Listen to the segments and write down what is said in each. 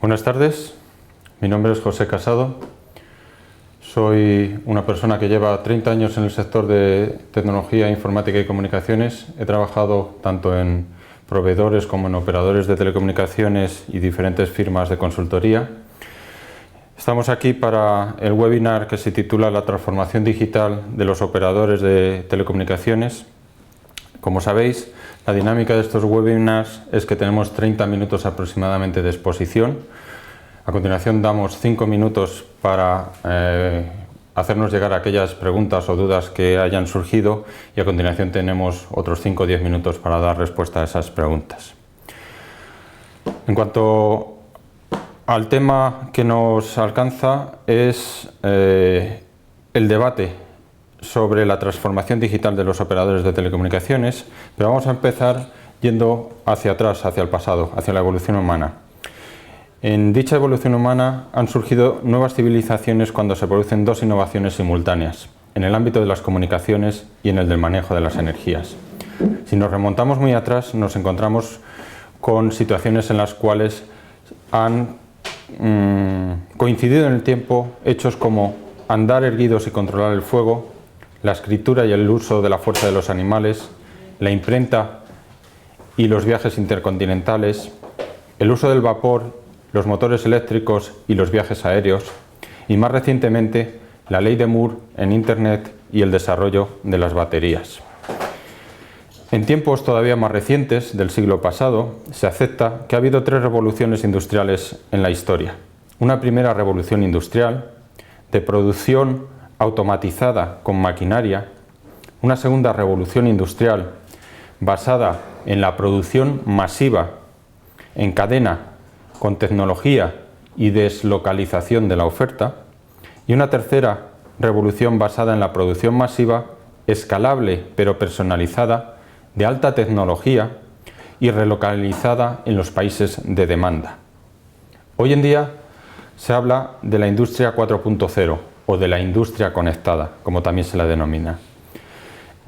Buenas tardes, mi nombre es José Casado, soy una persona que lleva 30 años en el sector de tecnología, informática y comunicaciones. He trabajado tanto en proveedores como en operadores de telecomunicaciones y diferentes firmas de consultoría. Estamos aquí para el webinar que se titula La transformación digital de los operadores de telecomunicaciones. Como sabéis, la dinámica de estos webinars es que tenemos 30 minutos aproximadamente de exposición. A continuación damos 5 minutos para hacernos llegar aquellas preguntas o dudas que hayan surgido y a continuación tenemos otros 5 o 10 minutos para dar respuesta a esas preguntas. En cuanto al tema que nos alcanza es el debate sobre la transformación digital de los operadores de telecomunicaciones, pero vamos a empezar yendo hacia atrás, hacia el pasado, hacia la evolución humana. En dicha evolución humana han surgido nuevas civilizaciones cuando se producen dos innovaciones simultáneas, en el ámbito de las comunicaciones y en el del manejo de las energías. Si nos remontamos muy atrás, nos encontramos con situaciones en las cuales han coincidido en el tiempo hechos como andar erguidos y controlar el fuego, la escritura y el uso de la fuerza de los animales, la imprenta y los viajes intercontinentales, el uso del vapor, los motores eléctricos y los viajes aéreos, y más recientemente la ley de Moore en Internet y el desarrollo de las baterías. En tiempos todavía más recientes del siglo pasado, se acepta que ha habido 3 revoluciones industriales en la historia. Una primera revolución industrial, de producción automatizada con maquinaria, una segunda revolución industrial basada en la producción masiva en cadena con tecnología y deslocalización de la oferta, y una tercera revolución basada en la producción masiva, escalable pero personalizada, de alta tecnología y relocalizada en los países de demanda. Hoy en día se habla de la industria 4.0 o de la industria conectada, como también se la denomina,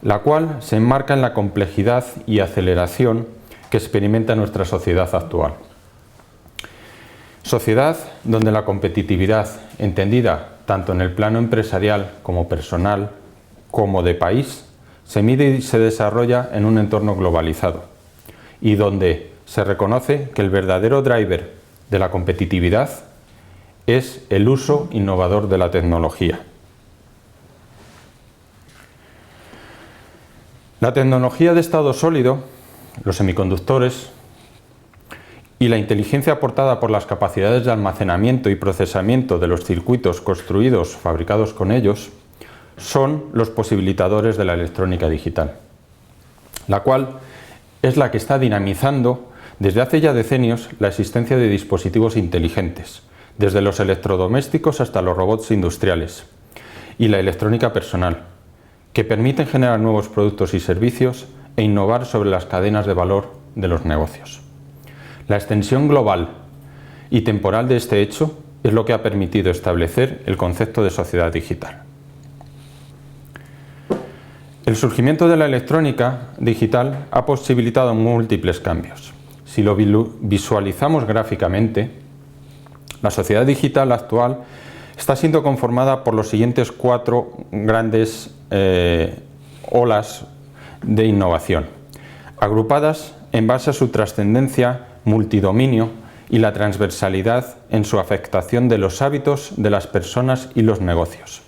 la cual se enmarca en la complejidad y aceleración que experimenta nuestra sociedad actual. Sociedad donde la competitividad, entendida tanto en el plano empresarial como personal, como de país, se mide y se desarrolla en un entorno globalizado, y donde se reconoce que el verdadero driver de la competitividad es el uso innovador de la tecnología. La tecnología de estado sólido, los semiconductores y la inteligencia aportada por las capacidades de almacenamiento y procesamiento de los circuitos construidos, fabricados con ellos, son los posibilitadores de la electrónica digital, la cual es la que está dinamizando desde hace ya decenios la existencia de dispositivos inteligentes, desde los electrodomésticos hasta los robots industriales y la electrónica personal, que permiten generar nuevos productos y servicios e innovar sobre las cadenas de valor de los negocios. La extensión global y temporal de este hecho es lo que ha permitido establecer el concepto de sociedad digital. El surgimiento de la electrónica digital ha posibilitado múltiples cambios. Si lo visualizamos gráficamente, la sociedad digital actual está siendo conformada por los siguientes 4 grandes olas de innovación, agrupadas en base a su trascendencia, multidominio y la transversalidad en su afectación de los hábitos de las personas y los negocios.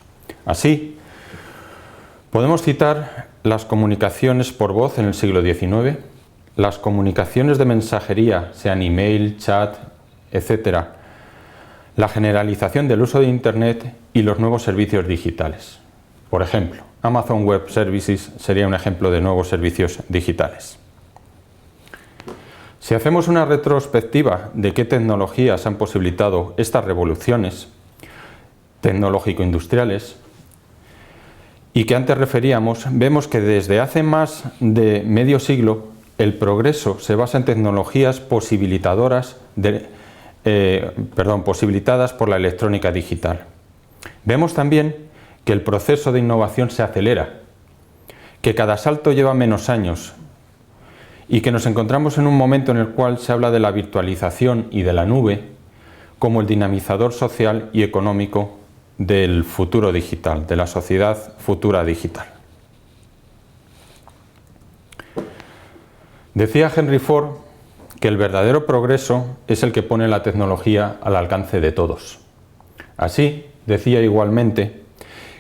Así, podemos citar las comunicaciones por voz en el siglo XIX, las comunicaciones de mensajería, sean email, chat, etc., la generalización del uso de Internet y los nuevos servicios digitales. Por ejemplo, Amazon Web Services sería un ejemplo de nuevos servicios digitales. Si hacemos una retrospectiva de qué tecnologías han posibilitado estas revoluciones tecnológico-industriales y que antes referíamos, vemos que desde hace más de medio siglo el progreso se basa en tecnologías posibilitadas por la electrónica digital. Vemos también que el proceso de innovación se acelera, que cada salto lleva menos años y que nos encontramos en un momento en el cual se habla de la virtualización y de la nube como el dinamizador social y económico del futuro digital, de la sociedad futura digital. Decía Henry Ford que el verdadero progreso es el que pone la tecnología al alcance de todos. Así, decía igualmente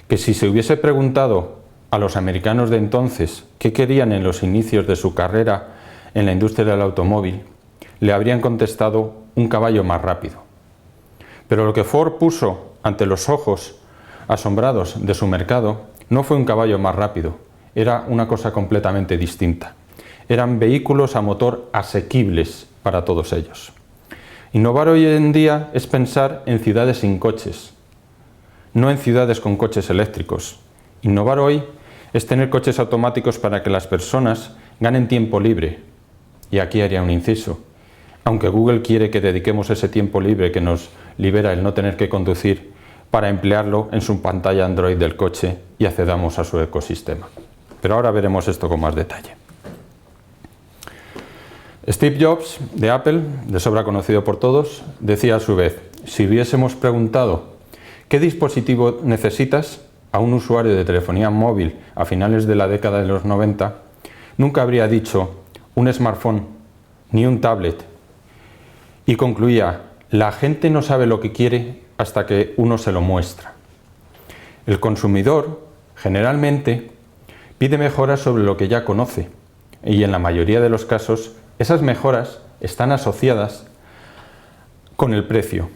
que si se hubiese preguntado a los americanos de entonces qué querían en los inicios de su carrera en la industria del automóvil, le habrían contestado un caballo más rápido. Pero lo que Ford puso ante los ojos asombrados de su mercado no fue un caballo más rápido, era una cosa completamente distinta. Eran vehículos a motor asequibles para todos ellos. Innovar hoy en día es pensar en ciudades sin coches, no en ciudades con coches eléctricos. Innovar hoy es tener coches automáticos para que las personas ganen tiempo libre. Y aquí haría un inciso. Aunque Google quiere que dediquemos ese tiempo libre que nos libera el no tener que conducir para emplearlo en su pantalla Android del coche y accedamos a su ecosistema. Pero ahora veremos esto con más detalle. Steve Jobs, de Apple, de sobra conocido por todos, decía a su vez: si hubiésemos preguntado ¿qué dispositivo necesitas? A un usuario de telefonía móvil a finales de la década de los 90, nunca habría dicho un smartphone ni un tablet. Y concluía: la gente no sabe lo que quiere hasta que uno se lo muestra. El consumidor, generalmente, pide mejoras sobre lo que ya conoce, y en la mayoría de los casos, esas mejoras están asociadas con el precio.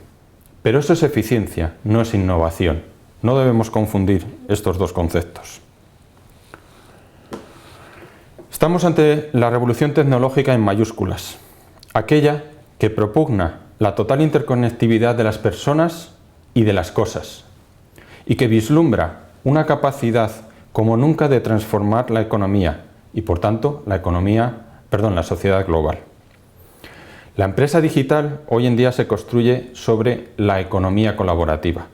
Pero eso es eficiencia, no es innovación. No debemos confundir estos dos conceptos. Estamos ante la revolución tecnológica en mayúsculas, aquella que propugna la total interconectividad de las personas y de las cosas, y que vislumbra una capacidad como nunca de transformar la economía y, por tanto, la sociedad global. La empresa digital hoy en día se construye sobre la economía colaborativa.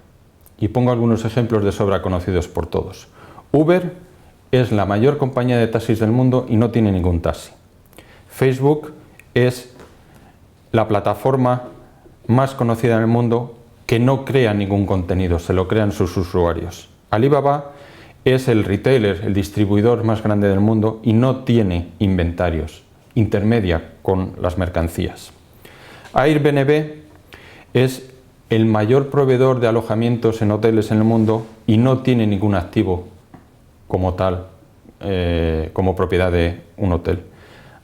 Y pongo algunos ejemplos de sobra conocidos por todos. Uber es la mayor compañía de taxis del mundo y no tiene ningún taxi. Facebook es la plataforma más conocida en el mundo que no crea ningún contenido, se lo crean sus usuarios. Alibaba es el retailer, el distribuidor más grande del mundo y no tiene inventarios, intermedia con las mercancías. Airbnb es el mayor proveedor de alojamientos en hoteles en el mundo y no tiene ningún activo como tal, como propiedad de un hotel.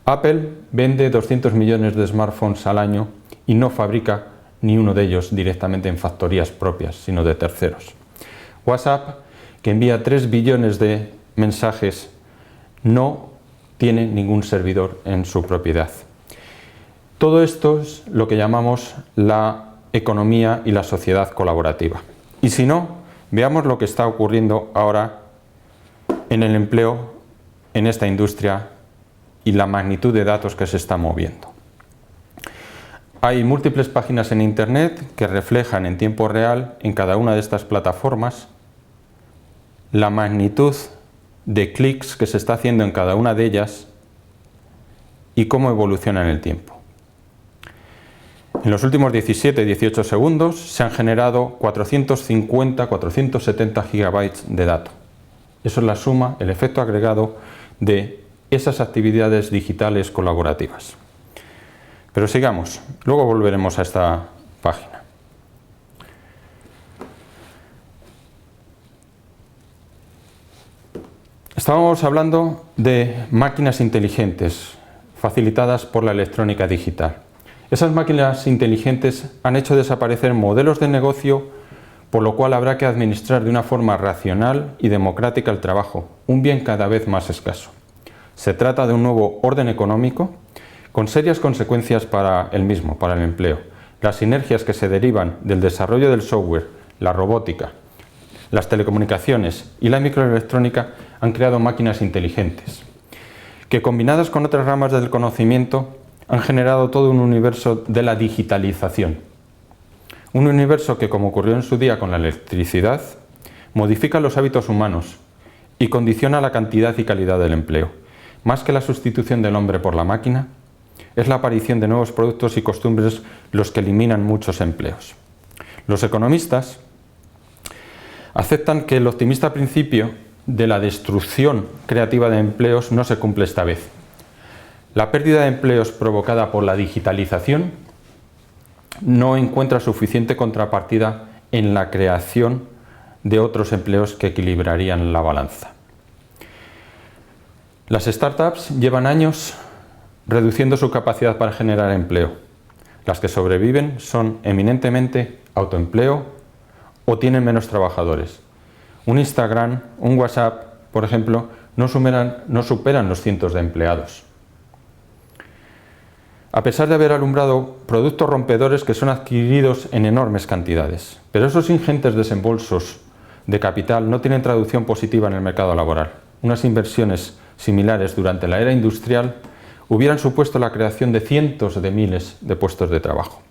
Apple vende 200 millones de smartphones al año y no fabrica ni uno de ellos directamente en factorías propias, sino de terceros. WhatsApp, que envía 3 billones de mensajes, no tiene ningún servidor en su propiedad. Todo esto es lo que llamamos la economía y la sociedad colaborativa. Y si no, veamos lo que está ocurriendo ahora en el empleo en esta industria y la magnitud de datos que se está moviendo. Hay múltiples páginas en Internet que reflejan en tiempo real en cada una de estas plataformas la magnitud de clics que se está haciendo en cada una de ellas y cómo evoluciona en el tiempo. En los últimos 17-18 segundos se han generado 450-470 gigabytes de datos. Eso es la suma, el efecto agregado de esas actividades digitales colaborativas. Pero sigamos, luego volveremos a esta página. Estábamos hablando de máquinas inteligentes facilitadas por la electrónica digital. Esas máquinas inteligentes han hecho desaparecer modelos de negocio, por lo cual habrá que administrar de una forma racional y democrática el trabajo, un bien cada vez más escaso. Se trata de un nuevo orden económico con serias consecuencias para el mismo, para el empleo. Las sinergias que se derivan del desarrollo del software, la robótica, las telecomunicaciones y la microelectrónica han creado máquinas inteligentes, que combinadas con otras ramas del conocimiento han generado todo un universo de la digitalización. Un universo que, como ocurrió en su día con la electricidad, modifica los hábitos humanos y condiciona la cantidad y calidad del empleo. Más que la sustitución del hombre por la máquina, es la aparición de nuevos productos y costumbres los que eliminan muchos empleos. Los economistas aceptan que el optimista principio de la destrucción creativa de empleos no se cumple esta vez. La pérdida de empleos provocada por la digitalización no encuentra suficiente contrapartida en la creación de otros empleos que equilibrarían la balanza. Las startups llevan años reduciendo su capacidad para generar empleo. Las que sobreviven son eminentemente autoempleo o tienen menos trabajadores. Un Instagram, un WhatsApp, por ejemplo, no superan los cientos de empleados. A pesar de haber alumbrado productos rompedores que son adquiridos en enormes cantidades. Pero esos ingentes desembolsos de capital no tienen traducción positiva en el mercado laboral. Unas inversiones similares durante la era industrial hubieran supuesto la creación de cientos de miles de puestos de trabajo.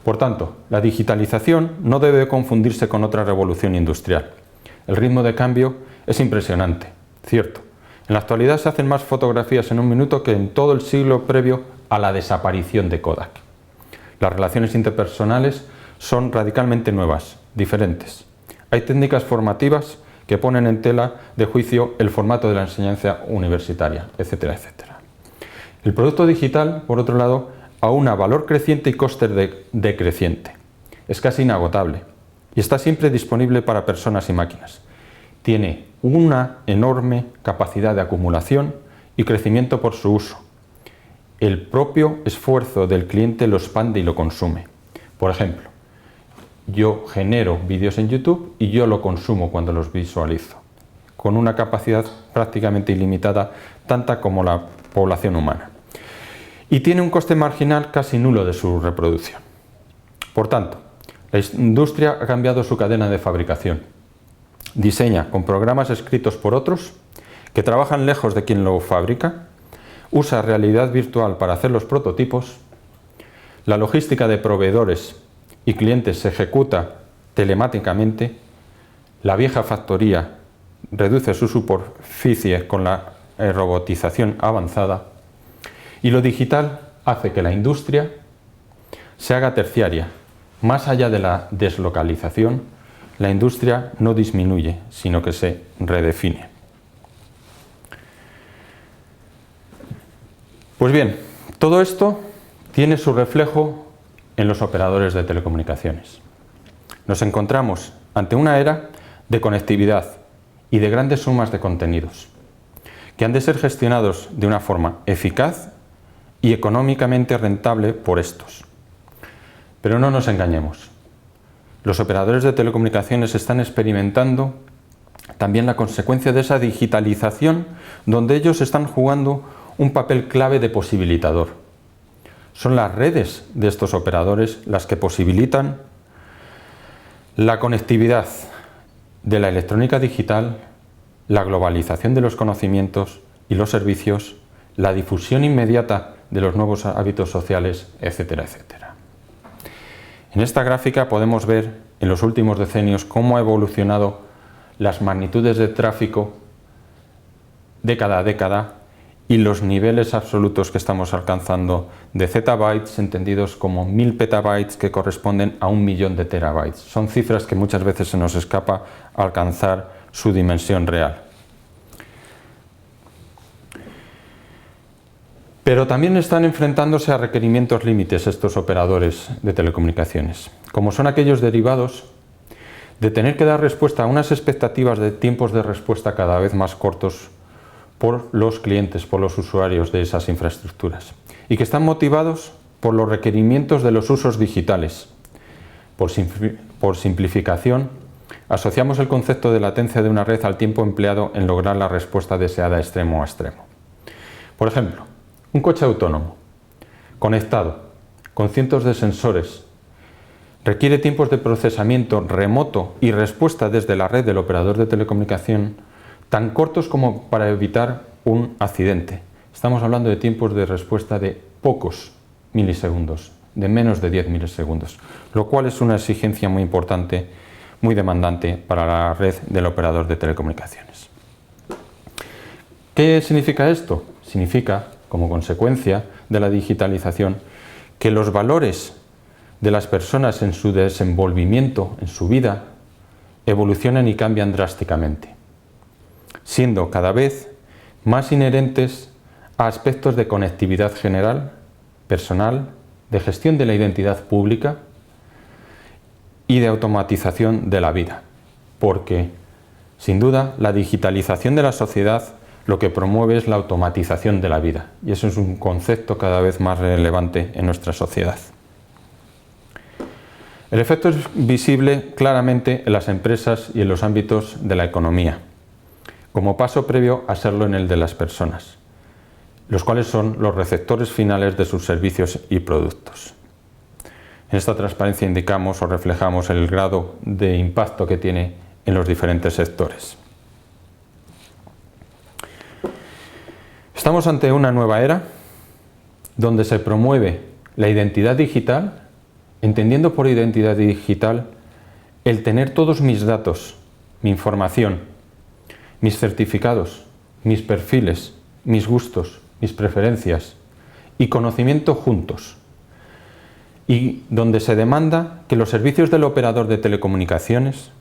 Por tanto, la digitalización no debe confundirse con otra revolución industrial. El ritmo de cambio es impresionante, cierto. En la actualidad se hacen más fotografías en un minuto que en todo el siglo previo a la desaparición de Kodak. Las relaciones interpersonales son radicalmente nuevas, diferentes. Hay técnicas formativas que ponen en tela de juicio el formato de la enseñanza universitaria, etcétera, etcétera. El producto digital, por otro lado, aúna valor creciente y coste decreciente. Es casi inagotable y está siempre disponible para personas y máquinas. Tiene una enorme capacidad de acumulación y crecimiento por su uso. El propio esfuerzo del cliente lo expande y lo consume. Por ejemplo, yo genero vídeos en YouTube y yo lo consumo cuando los visualizo, con una capacidad prácticamente ilimitada, tanta como la población humana. Y tiene un coste marginal casi nulo de su reproducción. Por tanto, la industria ha cambiado su cadena de fabricación. Diseña con programas escritos por otros, que trabajan lejos de quien lo fabrica, usa realidad virtual para hacer los prototipos, la logística de proveedores y clientes se ejecuta telemáticamente, la vieja factoría reduce su superficie con la robotización avanzada y lo digital hace que la industria se haga terciaria. Más allá de la deslocalización, la industria no disminuye, sino que se redefine. Pues bien, todo esto tiene su reflejo en los operadores de telecomunicaciones. Nos encontramos ante una era de conectividad y de grandes sumas de contenidos, que han de ser gestionados de una forma eficaz y económicamente rentable por estos. Pero no nos engañemos. Los operadores de telecomunicaciones están experimentando también la consecuencia de esa digitalización, donde ellos están jugando un papel clave de posibilitador. Son las redes de estos operadores las que posibilitan la conectividad de la electrónica digital, la globalización de los conocimientos y los servicios, la difusión inmediata de los nuevos hábitos sociales, etcétera, etcétera. En esta gráfica podemos ver en los últimos decenios cómo ha evolucionado las magnitudes de tráfico década a década y los niveles absolutos que estamos alcanzando de zettabytes entendidos como 1000 petabytes que corresponden a 1.000.000 de terabytes. Son cifras que muchas veces se nos escapa alcanzar su dimensión real. Pero también están enfrentándose a requerimientos límites estos operadores de telecomunicaciones, como son aquellos derivados de tener que dar respuesta a unas expectativas de tiempos de respuesta cada vez más cortos por los clientes, por los usuarios de esas infraestructuras, y que están motivados por los requerimientos de los usos digitales. Por simplificación, asociamos el concepto de latencia de una red al tiempo empleado en lograr la respuesta deseada extremo a extremo. Por ejemplo, un coche autónomo, conectado, con cientos de sensores, requiere tiempos de procesamiento remoto y respuesta desde la red del operador de telecomunicación tan cortos como para evitar un accidente. Estamos hablando de tiempos de respuesta de pocos milisegundos, de menos de 10 milisegundos, lo cual es una exigencia muy importante muy demandante para la red del operador de telecomunicaciones. ¿Qué significa esto? Significa, como consecuencia de la digitalización, que los valores de las personas en su desenvolvimiento, en su vida, evolucionan y cambian drásticamente, siendo cada vez más inherentes a aspectos de conectividad general, personal, de gestión de la identidad pública y de automatización de la vida, porque, sin duda, la digitalización de la sociedad lo que promueve es la automatización de la vida, y eso es un concepto cada vez más relevante en nuestra sociedad. El efecto es visible claramente en las empresas y en los ámbitos de la economía, como paso previo a serlo en el de las personas, los cuales son los receptores finales de sus servicios y productos. En esta transparencia indicamos o reflejamos el grado de impacto que tiene en los diferentes sectores. Estamos ante una nueva era donde se promueve la identidad digital, entendiendo por identidad digital el tener todos mis datos, mi información, mis certificados, mis perfiles, mis gustos, mis preferencias y conocimiento juntos, y donde se demanda que los servicios del operador de telecomunicaciones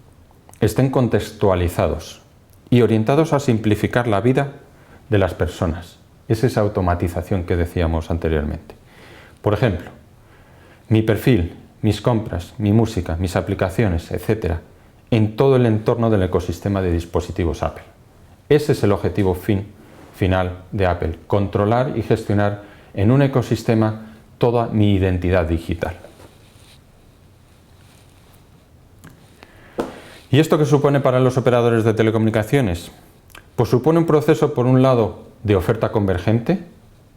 estén contextualizados y orientados a simplificar la vida de las personas. Es esa automatización que decíamos anteriormente. Por ejemplo, mi perfil, mis compras, mi música, mis aplicaciones, etcétera, en todo el entorno del ecosistema de dispositivos Apple. Ese es el objetivo final de Apple, controlar y gestionar en un ecosistema toda mi identidad digital. ¿Y esto qué supone para los operadores de telecomunicaciones? Pues supone un proceso, por un lado, de oferta convergente,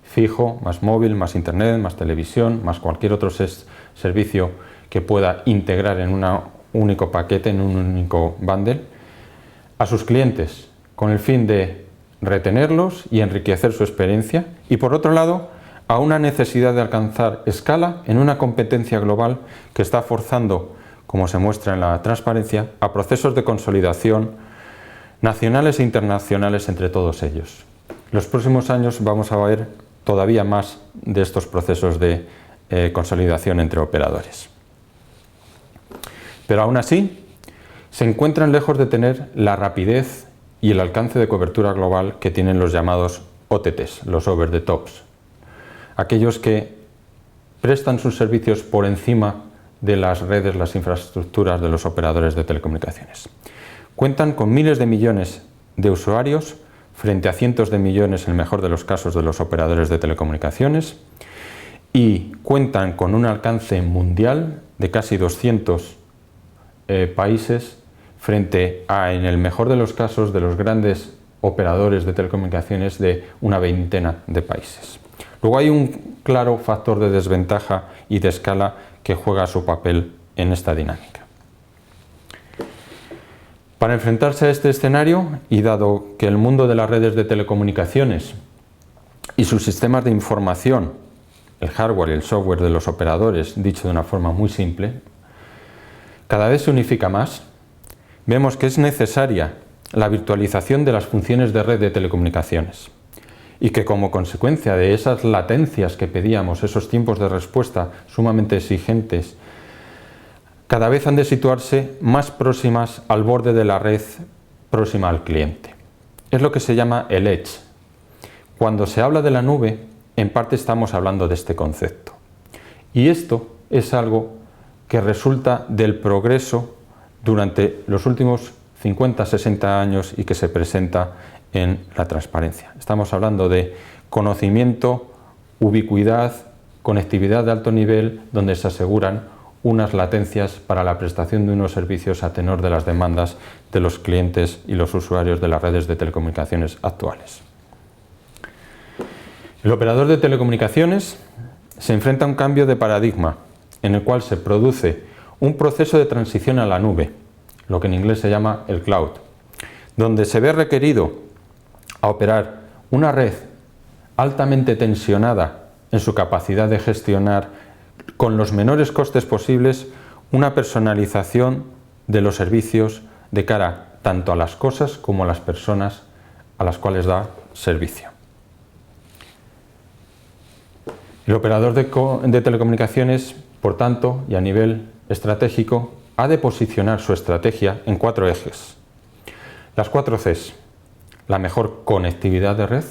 fijo, más móvil, más internet, más televisión, más cualquier otro servicio que pueda integrar en un único paquete, en un único bundle, a sus clientes, con el fin de retenerlos y enriquecer su experiencia, y por otro lado, a una necesidad de alcanzar escala en una competencia global que está forzando, como se muestra en la transparencia, a procesos de consolidación nacionales e internacionales entre todos ellos. En los próximos años vamos a ver todavía más de estos procesos de consolidación entre operadores. Pero aún así, se encuentran lejos de tener la rapidez y el alcance de cobertura global que tienen los llamados OTTs, los over the tops, aquellos que prestan sus servicios por encima de las redes, las infraestructuras de los operadores de telecomunicaciones. Cuentan con miles de millones de usuarios frente a cientos de millones, en el mejor de los casos, de los operadores de telecomunicaciones, y cuentan con un alcance mundial de casi 200 países frente a, en el mejor de los casos, de los grandes operadores de telecomunicaciones de una veintena de países. Luego hay un claro factor de desventaja y de escala que juega su papel en esta dinámica. Para enfrentarse a este escenario, y dado que el mundo de las redes de telecomunicaciones y sus sistemas de información, el hardware y el software de los operadores, dicho de una forma muy simple, cada vez se unifica más, vemos que es necesaria la virtualización de las funciones de red de telecomunicaciones, y que como consecuencia de esas latencias que pedíamos, esos tiempos de respuesta sumamente exigentes, cada vez han de situarse más próximas al borde de la red, próxima al cliente. Es lo que se llama el Edge. Cuando se habla de la nube, en parte estamos hablando de este concepto. Y esto es algo que resulta del progreso durante los últimos 50-60 años y que se presenta en la transparencia. Estamos hablando de conocimiento, ubicuidad, conectividad de alto nivel, donde se aseguran unas latencias para la prestación de unos servicios a tenor de las demandas de los clientes y los usuarios de las redes de telecomunicaciones actuales. El operador de telecomunicaciones se enfrenta a un cambio de paradigma en el cual se produce un proceso de transición a la nube, lo que en inglés se llama el cloud, donde se ve requerido a operar una red altamente tensionada en su capacidad de gestionar con los menores costes posibles una personalización de los servicios de cara tanto a las cosas como a las personas a las cuales da servicio. El operador de telecomunicaciones, por tanto, y a nivel estratégico, ha de posicionar su estrategia en 4 ejes. Las 4 Cs: la mejor conectividad de red,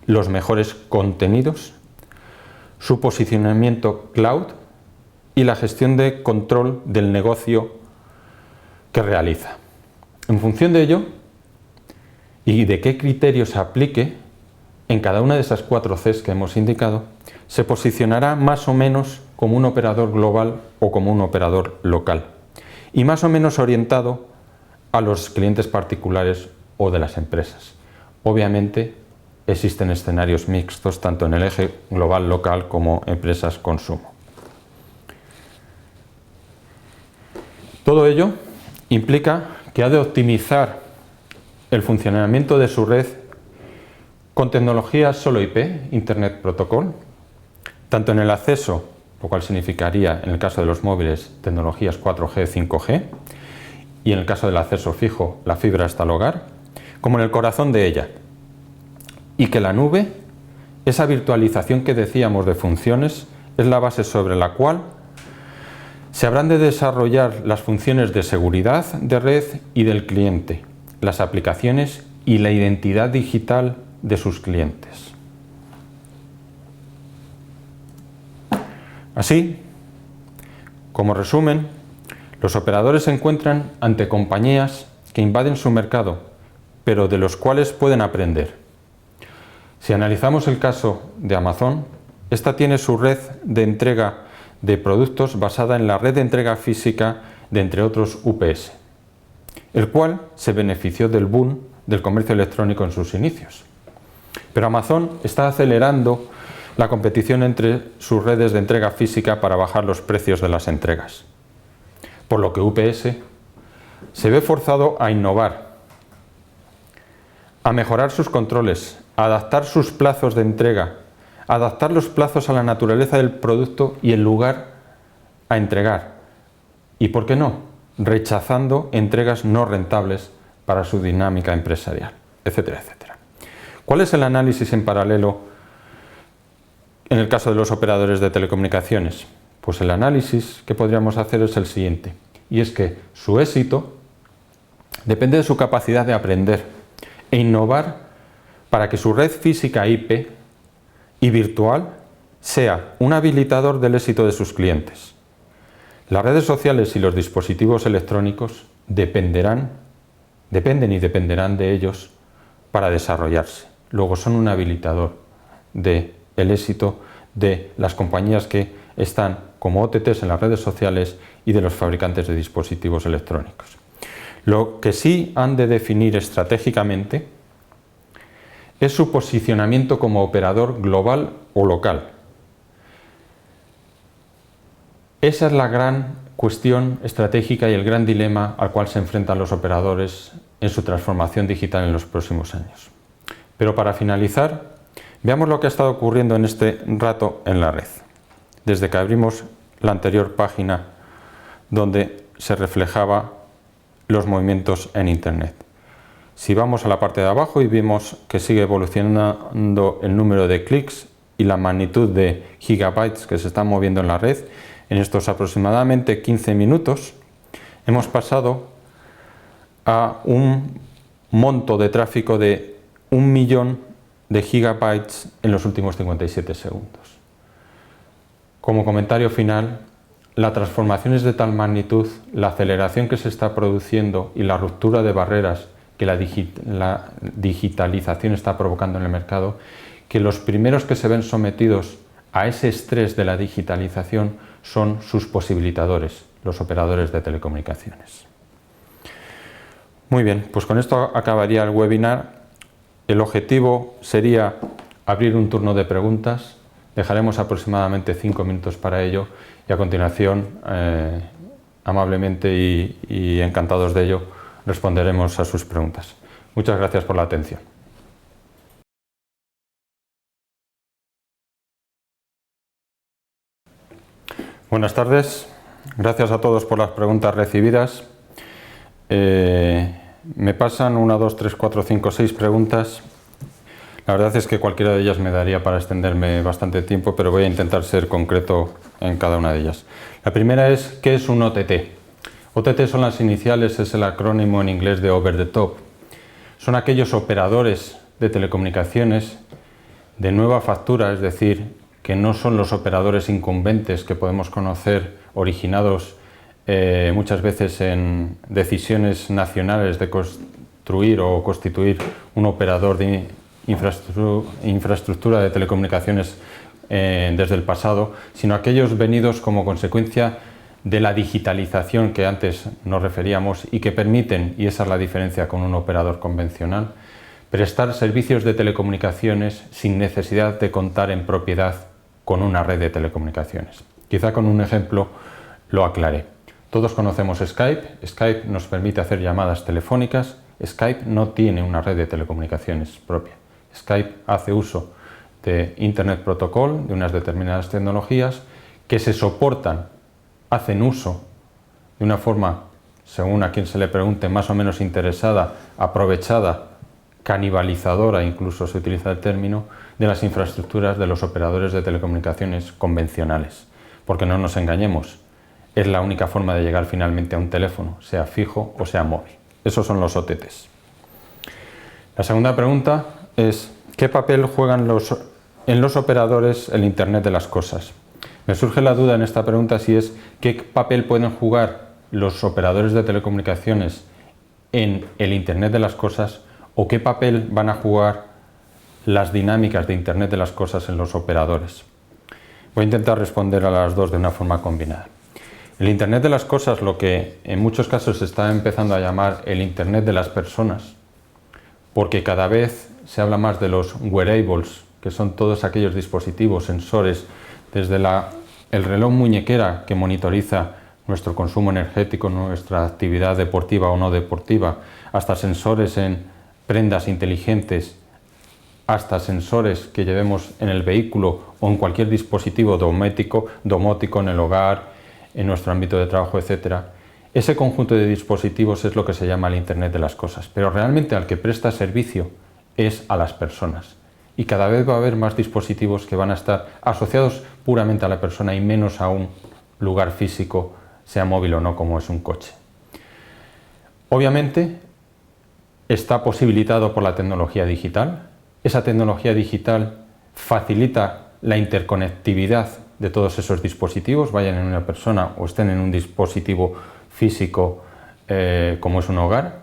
los mejores contenidos, su posicionamiento cloud y la gestión de control del negocio que realiza. En función de ello y de qué criterios se aplique en cada una de esas 4 Cs que hemos indicado, se posicionará más o menos como un operador global o como un operador local, y más o menos orientado a los clientes particulares o de las empresas. Obviamente existen escenarios mixtos tanto en el eje global local como empresas consumo. Todo ello implica que ha de optimizar el funcionamiento de su red con tecnologías solo IP, Internet Protocol, tanto en el acceso, lo cual significaría en el caso de los móviles tecnologías 4G, 5G, y en el caso del acceso fijo, la fibra hasta el hogar, como en el corazón de ella. Y que la nube, esa virtualización que decíamos de funciones, es la base sobre la cual se habrán de desarrollar las funciones de seguridad de red y del cliente, las aplicaciones y la identidad digital de sus clientes. Así, como resumen, los operadores se encuentran ante compañías que invaden su mercado, pero de los cuales pueden aprender. Si analizamos el caso de Amazon, esta tiene su red de entrega de productos basada en la red de entrega física de, entre otros, UPS, el cual se benefició del boom del comercio electrónico en sus inicios. Pero Amazon está acelerando la competición entre sus redes de entrega física para bajar los precios de las entregas, por lo que UPS se ve forzado a innovar, a mejorar sus controles, a adaptar sus plazos de entrega, a adaptar los plazos a la naturaleza del producto y el lugar a entregar, y, ¿por qué no?, rechazando entregas no rentables para su dinámica empresarial, etcétera, etcétera. ¿Cuál es el análisis en paralelo en el caso de los operadores de telecomunicaciones? Pues el análisis que podríamos hacer es el siguiente, y es que su éxito depende de su capacidad de aprender e innovar para que su red física IP y virtual sea un habilitador del éxito de sus clientes. Las redes sociales y los dispositivos electrónicos dependen y dependerán de ellos para desarrollarse. Luego son un habilitador del éxito de las compañías que están como OTTs en las redes sociales y de los fabricantes de dispositivos electrónicos. Lo que sí han de definir estratégicamente es su posicionamiento como operador global o local. Esa es la gran cuestión estratégica y el gran dilema al cual se enfrentan los operadores en su transformación digital en los próximos años. Pero para finalizar, veamos lo que ha estado ocurriendo en este rato en la red, desde que abrimos la anterior página donde se reflejaba los movimientos en Internet. Si vamos a la parte de abajo y vemos que sigue evolucionando el número de clics y la magnitud de gigabytes que se están moviendo en la red, en estos aproximadamente 15 minutos hemos pasado a un monto de tráfico de 1 millón de gigabytes en los últimos 57 segundos. Como comentario final, la transformación es de tal magnitud, la aceleración que se está produciendo y la ruptura de barreras que la digitalización está provocando en el mercado, que los primeros que se ven sometidos a ese estrés de la digitalización son sus posibilitadores, los operadores de telecomunicaciones. Muy bien, pues con esto acabaría el webinar. El objetivo sería abrir un turno de preguntas. Dejaremos aproximadamente 5 minutos para ello y a continuación, amablemente y encantados de ello, responderemos a sus preguntas. Muchas gracias por la atención. Buenas tardes. Gracias a todos por las preguntas recibidas. Me pasan 1, 2, 3, 4, 5, 6 preguntas. La verdad es que cualquiera de ellas me daría para extenderme bastante tiempo, pero voy a intentar ser concreto en cada una de ellas. La primera es, ¿qué es un OTT? OTT son las iniciales, es el acrónimo en inglés de Over the Top. Son aquellos operadores de telecomunicaciones de nueva factura, es decir, que no son los operadores incumbentes que podemos conocer originados muchas veces en decisiones nacionales de construir o constituir un operador de infraestructura de telecomunicaciones desde el pasado, sino aquellos venidos como consecuencia de la digitalización que antes nos referíamos y que permiten, y esa es la diferencia con un operador convencional, prestar servicios de telecomunicaciones sin necesidad de contar en propiedad con una red de telecomunicaciones. Quizá con un ejemplo lo aclaré. Todos conocemos Skype. Skype nos permite hacer llamadas telefónicas. Skype no tiene una red de telecomunicaciones propia. Skype hace uso de Internet Protocol, de unas determinadas tecnologías que se soportan, hacen uso de una forma, según a quien se le pregunte, más o menos interesada, aprovechada, canibalizadora, incluso se utiliza el término, de las infraestructuras de los operadores de telecomunicaciones convencionales. Porque no nos engañemos, es la única forma de llegar finalmente a un teléfono, sea fijo o sea móvil. Esos son los OTTs. La segunda pregunta es, ¿qué papel juegan en los operadores el Internet de las cosas? Me surge la duda en esta pregunta si es qué papel pueden jugar los operadores de telecomunicaciones en el Internet de las cosas o qué papel van a jugar las dinámicas de Internet de las cosas en los operadores. Voy a intentar responder a las dos de una forma combinada. El Internet de las cosas, lo que en muchos casos se está empezando a llamar el Internet de las personas, porque cada vez se habla más de los wearables, que son todos aquellos dispositivos, sensores, desde el reloj muñequera que monitoriza nuestro consumo energético, nuestra actividad deportiva o no deportiva, hasta sensores en prendas inteligentes, hasta sensores que llevemos en el vehículo o en cualquier dispositivo domótico en el hogar, en nuestro ámbito de trabajo, etc. Ese conjunto de dispositivos es lo que se llama el Internet de las cosas, pero realmente al que presta servicio es a las personas. Y cada vez va a haber más dispositivos que van a estar asociados puramente a la persona y menos a un lugar físico, sea móvil o no, como es un coche. Obviamente está posibilitado por la tecnología digital. Esa tecnología digital facilita la interconectividad de todos esos dispositivos, vayan en una persona o estén en un dispositivo físico como es un hogar.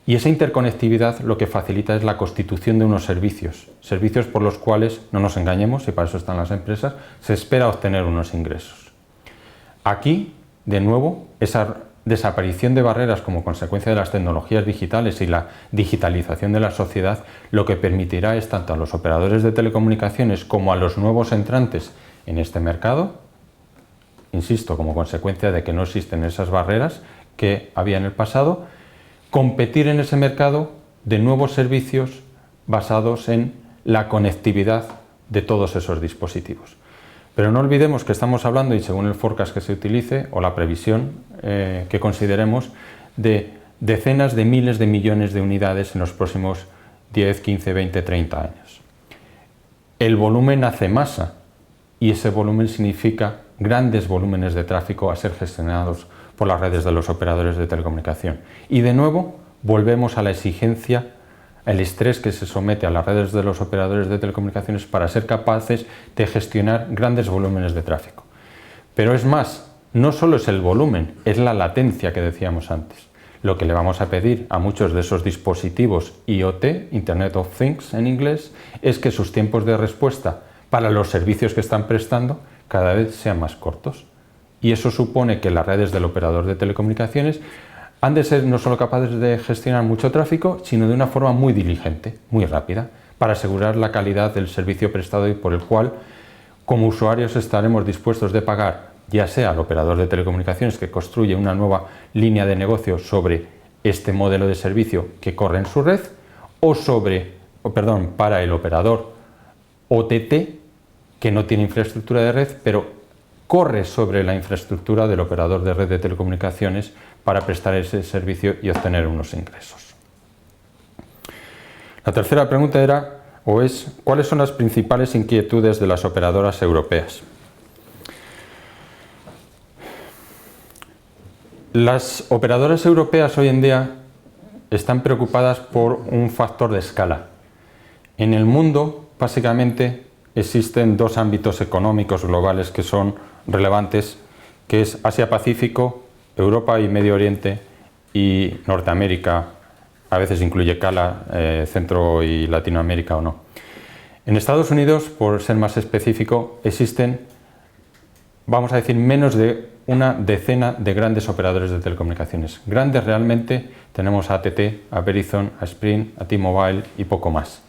Y esa interconectividad lo que facilita es la constitución de unos servicios por los cuales, no nos engañemos, y para eso están las empresas, se espera obtener unos ingresos. Aquí, de nuevo, esa desaparición de barreras como consecuencia de las tecnologías digitales y la digitalización de la sociedad, lo que permitirá es tanto a los operadores de telecomunicaciones como a los nuevos entrantes en este mercado, insisto, como consecuencia de que no existen esas barreras que había en el pasado, competir en ese mercado de nuevos servicios basados en la conectividad de todos esos dispositivos. Pero no olvidemos que estamos hablando, y según el forecast que se utilice o la previsión que consideremos, de decenas de miles de millones de unidades en los próximos 10, 15, 20, 30 años. El volumen hace masa y ese volumen significa grandes volúmenes de tráfico a ser gestionados por las redes de los operadores de telecomunicación. Y de nuevo volvemos a la exigencia, el estrés que se somete a las redes de los operadores de telecomunicaciones para ser capaces de gestionar grandes volúmenes de tráfico. Pero es más, no solo es el volumen, es la latencia que decíamos antes. Lo que le vamos a pedir a muchos de esos dispositivos IoT, Internet of Things en inglés, es que sus tiempos de respuesta para los servicios que están prestando cada vez sean más cortos. Y eso supone que las redes del operador de telecomunicaciones han de ser no solo capaces de gestionar mucho tráfico, sino de una forma muy diligente, muy rápida, para asegurar la calidad del servicio prestado y por el cual, como usuarios, estaremos dispuestos de pagar, ya sea al operador de telecomunicaciones que construye una nueva línea de negocio sobre este modelo de servicio que corre en su red, para el operador OTT que no tiene infraestructura de red, pero corre sobre la infraestructura del operador de red de telecomunicaciones para prestar ese servicio y obtener unos ingresos. La tercera pregunta era, o es, ¿cuáles son las principales inquietudes de las operadoras europeas? Las operadoras europeas hoy en día están preocupadas por un factor de escala. En el mundo, básicamente, existen dos ámbitos económicos globales que son relevantes, que es Asia-Pacífico, Europa y Medio Oriente, y Norteamérica, a veces incluye CALA, Centro y Latinoamérica o no. En Estados Unidos, por ser más específico, existen, vamos a decir, menos de una decena de grandes operadores de telecomunicaciones. Grandes realmente tenemos a AT&T, a Verizon, a Sprint, a T-Mobile y poco más.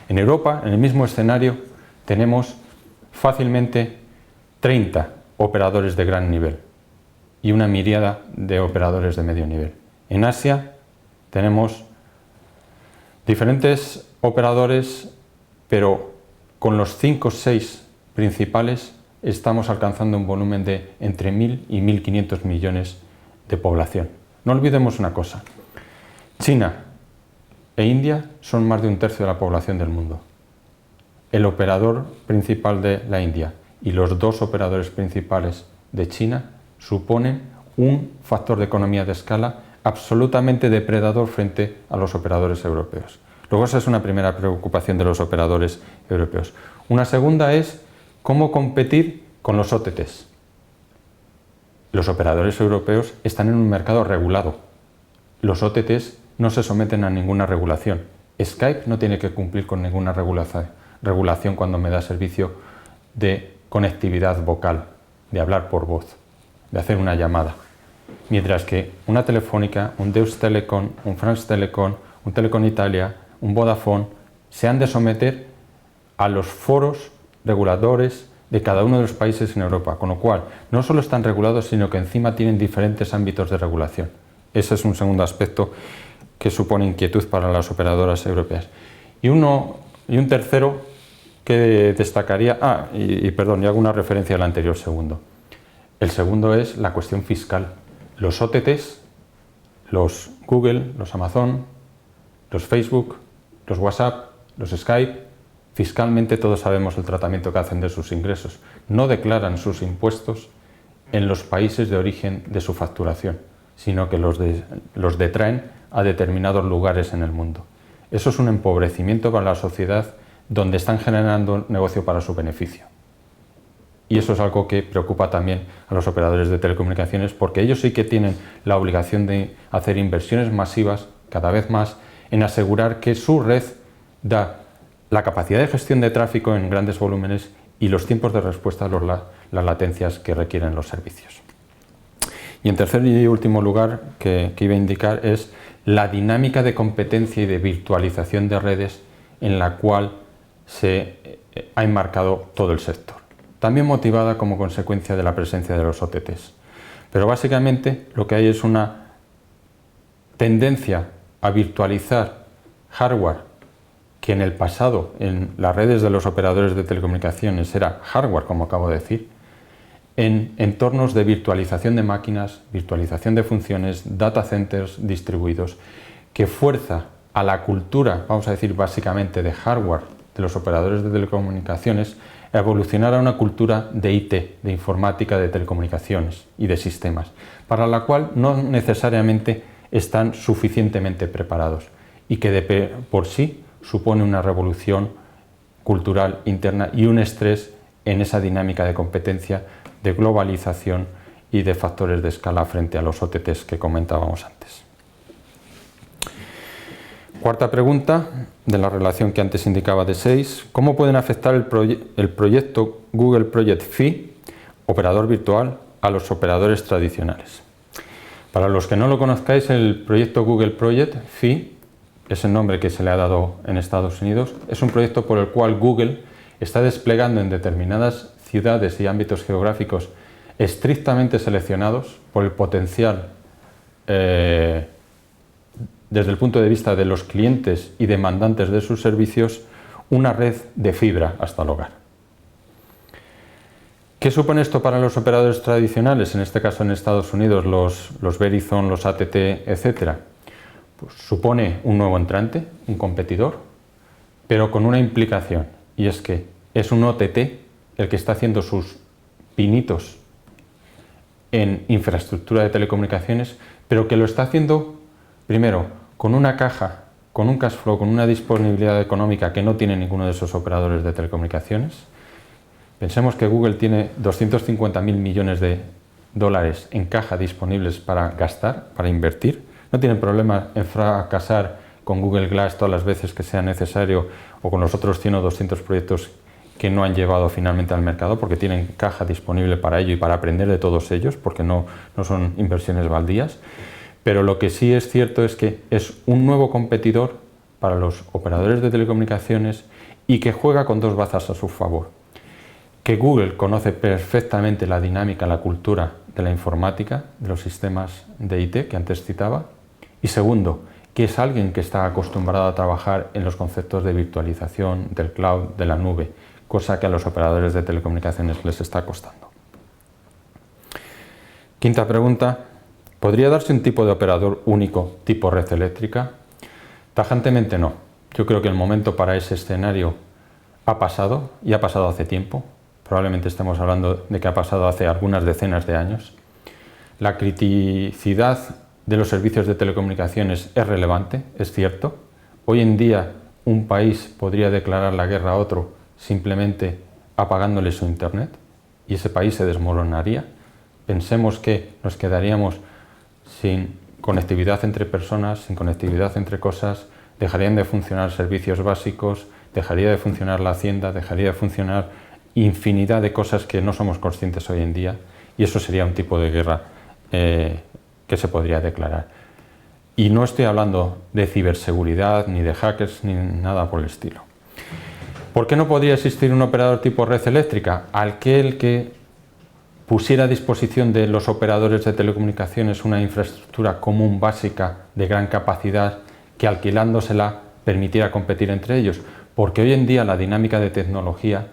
En Europa, en el mismo escenario, tenemos fácilmente 30 operadores de gran nivel y una miríada de operadores de medio nivel. En Asia tenemos diferentes operadores, pero con los 5 o 6 principales estamos alcanzando un volumen de entre 1.000 y 1.500 millones de población. No olvidemos una cosa, China e India son más de un tercio de la población del mundo. El operador principal de la India y los dos operadores principales de China suponen un factor de economía de escala absolutamente depredador frente a los operadores europeos. Luego esa es una primera preocupación de los operadores europeos. Una segunda es cómo competir con los OTTs. Los operadores europeos están en un mercado regulado. Los OTTs no se someten a ninguna regulación. Skype no tiene que cumplir con ninguna regulación cuando me da servicio de conectividad vocal, de hablar por voz, de hacer una llamada. Mientras que una Telefónica, un Deutsche Telekom, un France Telecom, un Telecom Italia, un Vodafone, se han de someter a los foros reguladores de cada uno de los países en Europa, con lo cual no solo están regulados, sino que encima tienen diferentes ámbitos de regulación. Ese es un segundo aspecto que supone inquietud para las operadoras europeas. Y un tercero que destacaría, y hago una referencia al anterior segundo. El segundo es la cuestión fiscal. Los OTTs, los Google, los Amazon, los Facebook, los WhatsApp, los Skype, fiscalmente todos sabemos el tratamiento que hacen de sus ingresos. No declaran sus impuestos en los países de origen de su facturación, sino que los detraen a determinados lugares en el mundo. Eso es un empobrecimiento para la sociedad donde están generando negocio para su beneficio. Y eso es algo que preocupa también a los operadores de telecomunicaciones, porque ellos sí que tienen la obligación de hacer inversiones masivas, cada vez más, en asegurar que su red da la capacidad de gestión de tráfico en grandes volúmenes y los tiempos de respuesta a las latencias que requieren los servicios. Y en tercer y último lugar que iba a indicar es la dinámica de competencia y de virtualización de redes en la cual se ha enmarcado todo el sector, también motivada como consecuencia de la presencia de los OTTs. Pero básicamente lo que hay es una tendencia a virtualizar hardware que en el pasado en las redes de los operadores de telecomunicaciones era hardware, como acabo de decir, en entornos de virtualización de máquinas, virtualización de funciones, data centers distribuidos, que fuerza a la cultura, vamos a decir básicamente de hardware de los operadores de telecomunicaciones, a evolucionar a una cultura de IT, de informática, de telecomunicaciones y de sistemas, para la cual no necesariamente están suficientemente preparados y que por sí supone una revolución cultural interna y un estrés en esa dinámica de competencia, de globalización y de factores de escala frente a los OTTs que comentábamos antes. Cuarta pregunta, de la relación que antes indicaba de 6, ¿cómo pueden afectar el proyecto Google Project Fi, operador virtual, a los operadores tradicionales? Para los que no lo conozcáis, el proyecto Google Project Fi es el nombre que se le ha dado en Estados Unidos. Es un proyecto por el cual Google está desplegando en determinadas ciudades y ámbitos geográficos estrictamente seleccionados por el potencial desde el punto de vista de los clientes y demandantes de sus servicios, una red de fibra hasta el hogar. ¿Qué supone esto para los operadores tradicionales? En este caso en Estados Unidos, los Verizon, los ATT, etcétera. Pues supone un nuevo entrante, un competidor, pero con una implicación, y es que es un OTT el que está haciendo sus pinitos en infraestructura de telecomunicaciones, pero que lo está haciendo primero con una caja, con un cash flow, con una disponibilidad económica que no tiene ninguno de esos operadores de telecomunicaciones. Pensemos que Google tiene 250.000 millones de dólares en caja disponibles para gastar, para invertir. No tienen problema en fracasar con Google Glass todas las veces que sea necesario, o con los otros 100 o 200 proyectos que no han llevado finalmente al mercado, porque tienen caja disponible para ello y para aprender de todos ellos, porque no son inversiones baldías. Pero lo que sí es cierto es que es un nuevo competidor para los operadores de telecomunicaciones y que juega con dos bazas a su favor. Que Google conoce perfectamente la dinámica, la cultura de la informática, de los sistemas de IT que antes citaba. Y segundo, que es alguien que está acostumbrado a trabajar en los conceptos de virtualización, del cloud, de la nube, cosa que a los operadores de telecomunicaciones les está costando. Quinta pregunta. ¿Podría darse un tipo de operador único tipo red eléctrica? Tajantemente no. Yo creo que el momento para ese escenario ha pasado, y ha pasado hace tiempo. Probablemente estemos hablando de que ha pasado hace algunas decenas de años. La criticidad de los servicios de telecomunicaciones es relevante, es cierto. Hoy en día un país podría declarar la guerra a otro simplemente apagándole su internet y ese país se desmoronaría. Pensemos que nos quedaríamos sin conectividad entre personas, sin conectividad entre cosas, dejarían de funcionar servicios básicos, dejaría de funcionar la hacienda, dejaría de funcionar infinidad de cosas que no somos conscientes hoy en día, y eso sería un tipo de guerra que se podría declarar. Y no estoy hablando de ciberseguridad, ni de hackers, ni nada por el estilo. ¿Por qué no podría existir un operador tipo red eléctrica? Aquel que pusiera a disposición de los operadores de telecomunicaciones una infraestructura común básica de gran capacidad que, alquilándosela, permitiera competir entre ellos, porque hoy en día la dinámica de tecnología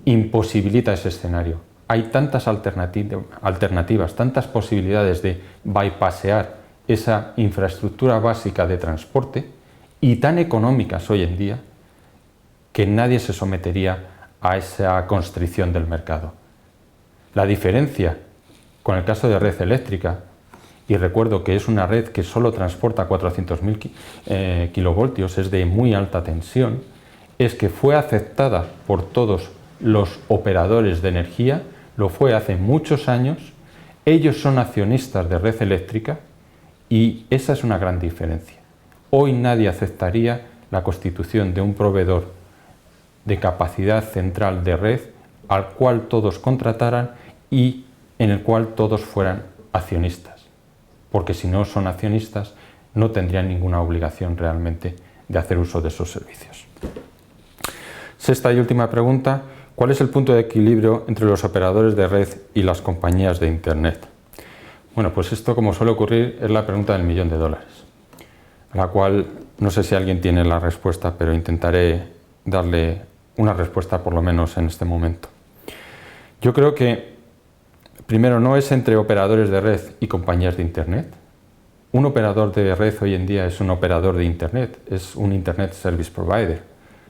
imposibilita ese escenario. Hay tantas alternativas, tantas posibilidades de bypassear esa infraestructura básica de transporte y tan económicas hoy en día que nadie se sometería a esa constricción del mercado. La diferencia con el caso de red eléctrica, y recuerdo que es una red que solo transporta 400.000 kilovoltios, es de muy alta tensión, es que fue aceptada por todos los operadores de energía, lo fue hace muchos años, ellos son accionistas de red eléctrica y esa es una gran diferencia. Hoy nadie aceptaría la constitución de un proveedor de capacidad central de red al cual todos contrataran y en el cual todos fueran accionistas, porque si no son accionistas no tendrían ninguna obligación realmente de hacer uso de esos servicios. Sexta y última pregunta. ¿Cuál es el punto de equilibrio entre los operadores de red y las compañías de Internet? Bueno, pues esto, como suele ocurrir, es la pregunta del $1.000.000, a la cual no sé si alguien tiene la respuesta, pero intentaré darle una respuesta por lo menos en este momento. Yo creo que, primero, no es entre operadores de red y compañías de Internet. Un operador de red hoy en día es un operador de Internet, es un Internet Service Provider,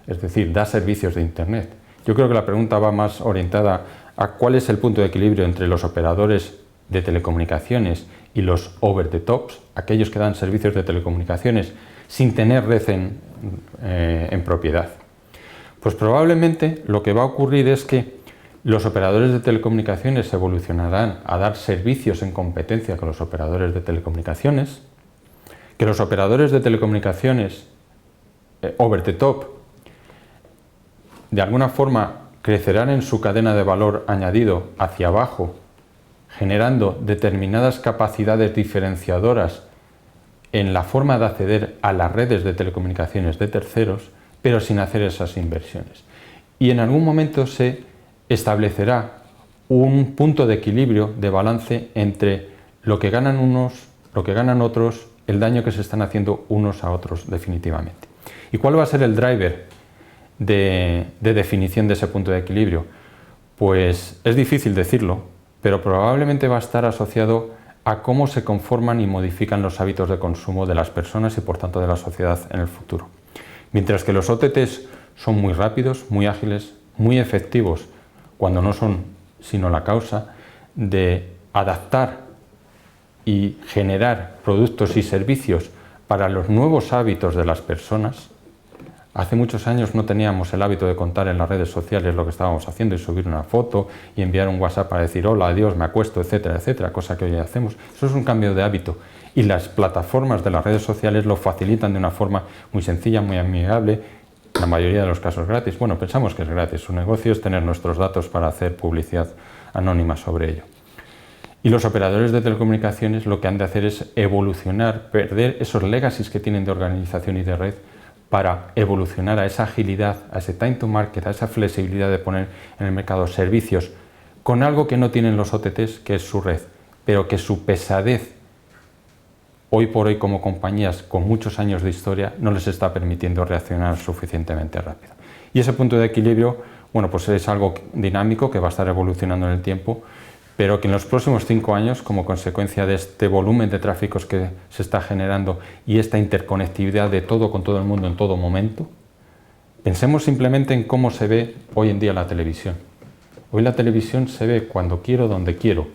es decir, da servicios de Internet. Yo creo que la pregunta va más orientada a cuál es el punto de equilibrio entre los operadores de telecomunicaciones y los over the tops, aquellos que dan servicios de telecomunicaciones sin tener red en propiedad. Pues probablemente lo que va a ocurrir es que los operadores de telecomunicaciones evolucionarán a dar servicios en competencia con los operadores de telecomunicaciones, que los operadores de telecomunicaciones over the top de alguna forma crecerán en su cadena de valor añadido hacia abajo, generando determinadas capacidades diferenciadoras en la forma de acceder a las redes de telecomunicaciones de terceros, pero sin hacer esas inversiones. Y en algún momento se establecerá un punto de equilibrio, de balance entre lo que ganan unos, lo que ganan otros, el daño que se están haciendo unos a otros definitivamente. ¿Y cuál va a ser el driver de definición de ese punto de equilibrio? Pues es difícil decirlo, pero probablemente va a estar asociado a cómo se conforman y modifican los hábitos de consumo de las personas y por tanto de la sociedad en el futuro. Mientras que los OTTs son muy rápidos, muy ágiles, muy efectivos, cuando no son sino la causa de adaptar y generar productos y servicios para los nuevos hábitos de las personas. Hace muchos años no teníamos el hábito de contar en las redes sociales lo que estábamos haciendo y subir una foto y enviar un WhatsApp para decir hola, adiós, me acuesto, etcétera, etcétera, cosa que hoy hacemos. Eso es un cambio de hábito y las plataformas de las redes sociales lo facilitan de una forma muy sencilla, muy amigable, en la mayoría de los casos gratis. Bueno, pensamos que es gratis, su negocio es tener nuestros datos para hacer publicidad anónima sobre ello. Y los operadores de telecomunicaciones lo que han de hacer es evolucionar, perder esos legacies que tienen de organización y de red para evolucionar a esa agilidad, a ese time to market, a esa flexibilidad de poner en el mercado servicios con algo que no tienen los OTTs, que es su red, pero que su pesadez hoy por hoy como compañías con muchos años de historia no les está permitiendo reaccionar suficientemente rápido. Y ese punto de equilibrio, bueno, pues es algo dinámico que va a estar evolucionando en el tiempo, pero que en los próximos 5 años, como consecuencia de este volumen de tráficos que se está generando y esta interconectividad de todo con todo el mundo en todo momento, pensemos simplemente en cómo se ve hoy en día la televisión. Hoy la televisión se ve cuando quiero, donde quiero,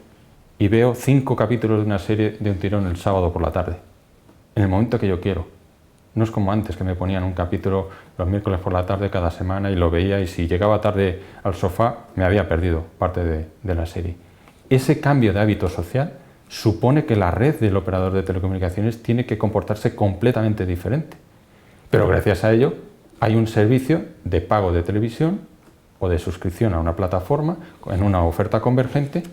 y veo 5 capítulos de una serie de un tirón el sábado por la tarde, en el momento que yo quiero. No es como antes, que me ponían un capítulo los miércoles por la tarde cada semana y lo veía, y si llegaba tarde al sofá me había perdido parte de la serie. Ese cambio de hábito social supone que la red del operador de telecomunicaciones tiene que comportarse completamente diferente. Pero gracias a ello hay un servicio de pago de televisión o de suscripción a una plataforma en una oferta convergente,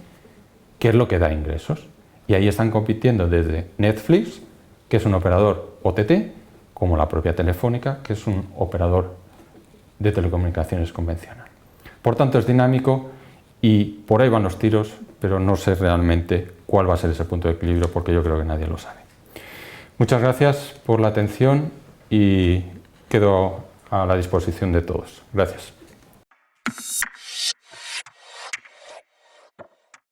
que es lo que da ingresos. Y ahí están compitiendo desde Netflix, que es un operador OTT, como la propia Telefónica, que es un operador de telecomunicaciones convencional. Por tanto, es dinámico y por ahí van los tiros, pero no sé realmente cuál va a ser ese punto de equilibrio, porque yo creo que nadie lo sabe. Muchas gracias por la atención y quedo a la disposición de todos. Gracias.